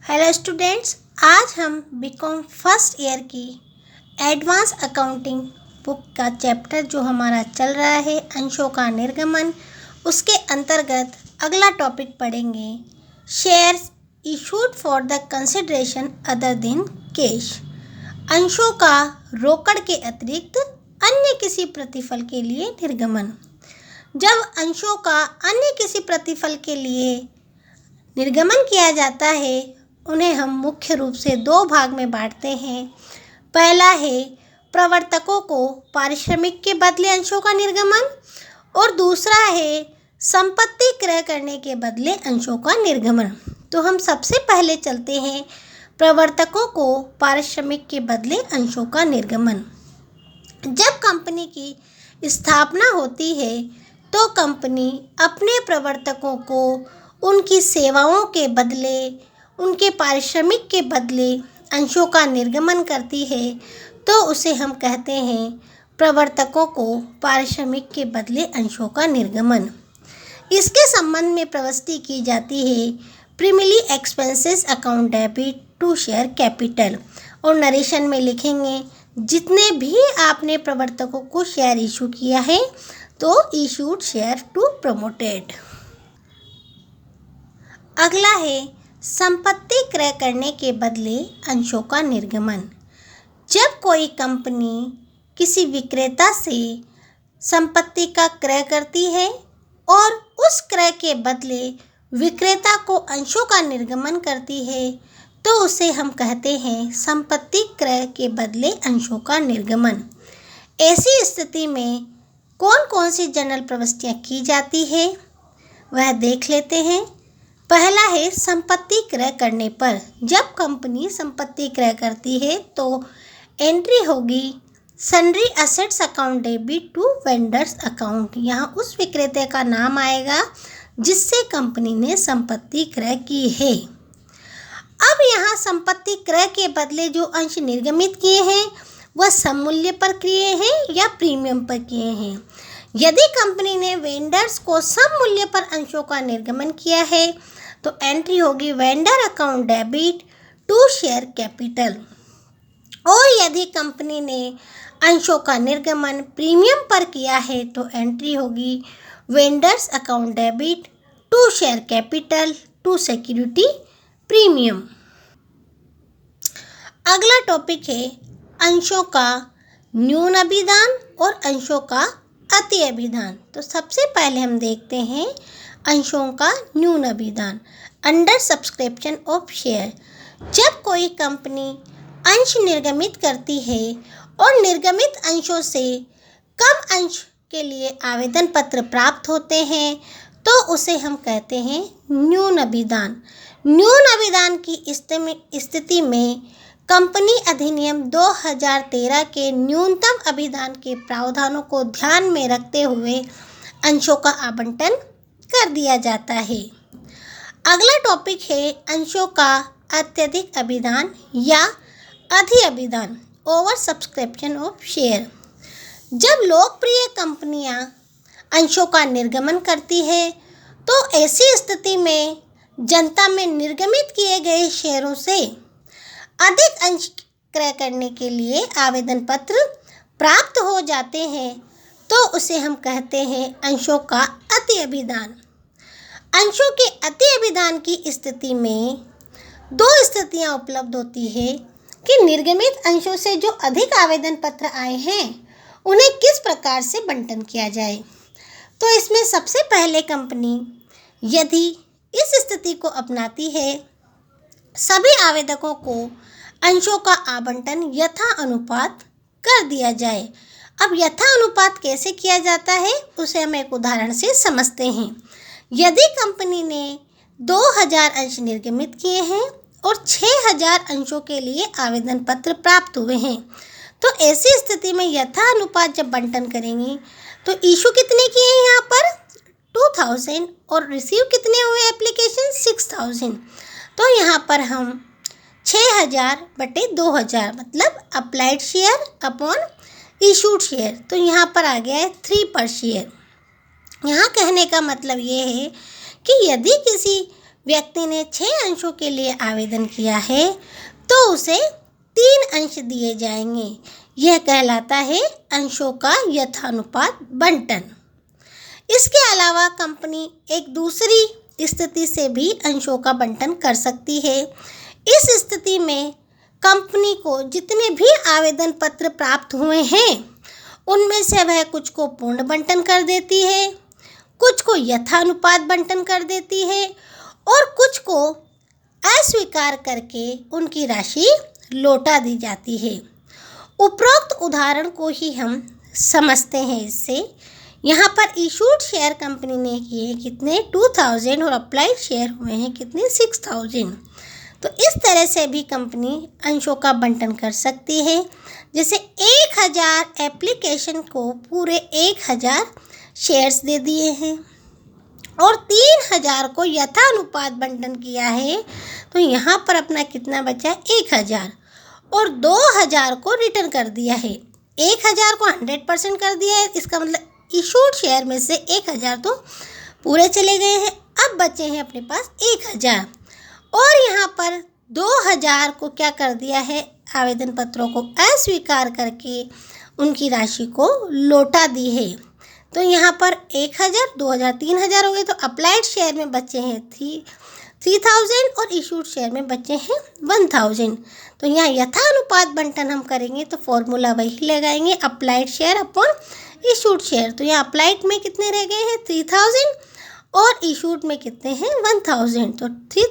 Hello students, आज हम BCom first year की एडवांस अकाउंटिंग बुक का चैप्टर जो हमारा चल रहा है अंशों का निर्गमन, उसके अंतर्गत अगला टॉपिक पढ़ेंगे shares issued for the consideration other than cash. अंशों का रोकड़ के अतिरिक्त अन्य किसी प्रतिफल के लिए निर्गमन। जब अंशों का अन्य किसी प्रतिफल के लिए निर्गमन किया जाता है, उन्हें हम मुख्य रूप से दो भाग में बांटते हैं। पहला है प्रवर्तकों को पारिश्रमिक के बदले अंशों का निर्गमन और दूसरा है संपत्ति क्रय करने के बदले अंशों का निर्गमन। तो हम सबसे पहले चलते हैं प्रवर्तकों को पारिश्रमिक के बदले अंशों का निर्गमन। जब कंपनी की स्थापना होती है तो कंपनी अपने प्रवर्तकों को उनकी सेवाओं के बदले, उनके पारिश्रमिक के बदले अंशों का निर्गमन करती है, तो उसे हम कहते हैं प्रवर्तकों को पारिश्रमिक के बदले अंशों का निर्गमन। इसके संबंध में प्रविष्टि की जाती है preliminary expenses account debit to share capital, और नरेशन में लिखेंगे जितने भी आपने प्रवर्तकों को शेयर इशू किया है तो इशूड शेयर टू प्रमोटेड। अगला है संपत्ति क्रय करने के बदले अंशों का निर्गमन। जब कोई कंपनी किसी विक्रेता से संपत्ति का क्रय करती है और उस क्रय के बदले विक्रेता को अंशों का निर्गमन करती है, तो उसे हम कहते हैं संपत्ति क्रय के बदले अंशों का निर्गमन। ऐसी स्थिति में कौन कौन सी जनरल प्रविष्टियाँ की जाती है वह देख लेते हैं। पहला है संपत्ति क्रय करने पर। जब कंपनी संपत्ति क्रय करती है तो एंट्री होगी sundry assets account debit to vendors account. यहाँ उस विक्रेता का नाम आएगा जिससे कंपनी ने संपत्ति क्रय की है। अब यहाँ संपत्ति क्रय के बदले जो अंश निर्गमित किए हैं वह सममूल्य पर किए हैं या प्रीमियम पर किए हैं। यदि कंपनी ने वेंडर्स को सममूल्य पर अंशों का निर्गमन किया है तो एंट्री होगी vendor account debit to share capital, और यदि कंपनी ने अंशों का निर्गमन प्रीमियम पर किया है तो एंट्री होगी vendors account debit to share capital to security premium. अगला टॉपिक है अंशों का न्यून अभिदान और अंशों का अति अभिदान। तो सबसे पहले हम देखते हैं अंशों का न्यून अभिदान, अंडर सब्सक्रिप्शन ऑफ शेयर। जब कोई कंपनी अंश निर्गमित करती है और निर्गमित अंशों से कम अंश के लिए आवेदन पत्र प्राप्त होते हैं तो उसे हम कहते हैं न्यून अभिदान। न्यून अभिदान की स्थिति में कंपनी अधिनियम 2013 के न्यूनतम अभिदान के प्रावधानों को ध्यान में रखते हुए अंशों का आवंटन कर दिया जाता है। अगला टॉपिक है अंशों का अत्यधिक अभिदान या अधि अभिदान, ओवर सब्सक्रिप्शन ऑफ शेयर। जब लोकप्रिय कंपनियां अंशों का निर्गमन करती है तो ऐसी स्थिति में जनता में निर्गमित किए गए शेयरों से अधिक अंश क्रय करने के लिए आवेदन पत्र प्राप्त हो जाते हैं, तो उसे हम कहते हैं अंशों का अति अभिदान। अंशों के अति अभिदान की स्थिति में दो स्थितियां उपलब्ध होती है कि निर्गमित अंशों से जो अधिक आवेदन पत्र आए हैं उन्हें किस प्रकार से बंटन किया जाए। तो इसमें सबसे पहले कंपनी यदि इस स्थिति को अपनाती है, सभी आवेदकों को अंशों का आवंटन यथा अनुपात कर दिया जाए। अब यथा अनुपात कैसे किया जाता है उसे हम एक उदाहरण से समझते हैं। यदि कंपनी ने 2000 अंश निर्गमित किए हैं और 6000 अंशों के लिए आवेदन पत्र प्राप्त हुए हैं, तो ऐसी स्थिति में यथा अनुपात जब बंटन करेंगी तो इशू कितने किए हैं यहाँ पर 2000 और रिसीव कितने हुए एप्लीकेशन 6000। तो यहाँ पर हम 6000 बटे 2000 मतलब applied share upon issued share, तो यहाँ पर आ गया है 3 पर शेयर। यहाँ कहने का मतलब ये है कि यदि किसी व्यक्ति ने 6 अंशों के लिए आवेदन किया है तो उसे 3 अंश दिए जाएंगे। यह कहलाता है अंशों का यथानुपात बंटन। इसके अलावा कंपनी एक दूसरी स्थिति से भी अंशों का बंटन कर सकती है। इस स्थिति में कंपनी को जितने भी आवेदन पत्र प्राप्त हुए हैं उनमें से वह कुछ को पूर्ण बंटन कर देती है, कुछ को यथानुपात बंटन कर देती है और कुछ को अस्वीकार करके उनकी राशि लौटा दी जाती है। उपरोक्त उदाहरण को ही हम समझते हैं। इससे यहाँ पर इशूड शेयर कंपनी ने किए कितने 2000 और अप्लाइड शेयर हुए हैं कितने 6000। तो इस तरह से भी कंपनी अंशों का बंटन कर सकती है। जैसे 1000 एप्लीकेशन को पूरे 1000 शेयर्स दे दिए हैं और 3000 को यथानुपात बंटन किया है, तो यहाँ पर अपना कितना बचा 1000 और 2000 को रिटर्न कर दिया है। 1000 को 100% कर दिया है, इसका मतलब इशूड शेयर में से 1000 तो पूरे चले गए हैं, अब बचे हैं अपने पास 1000 और यहाँ पर 2000 को क्या कर दिया है, आवेदन पत्रों को अस्वीकार करके उनकी राशि को लौटा दी है। तो यहाँ पर 1000, 2000, 3000 हो गए, तो अप्लाइड शेयर में बचे हैं 3000 और इशूड शेयर में बचे हैं 1000। तो यहाँ यथानुपात बंटन हम करेंगे तो फॉर्मूला वही लगाएंगे, applied share upon issued share. तो यहाँ अप्लाइड में कितने रह गए हैं 3000 और इशूड में कितने हैं 1000। तो 3000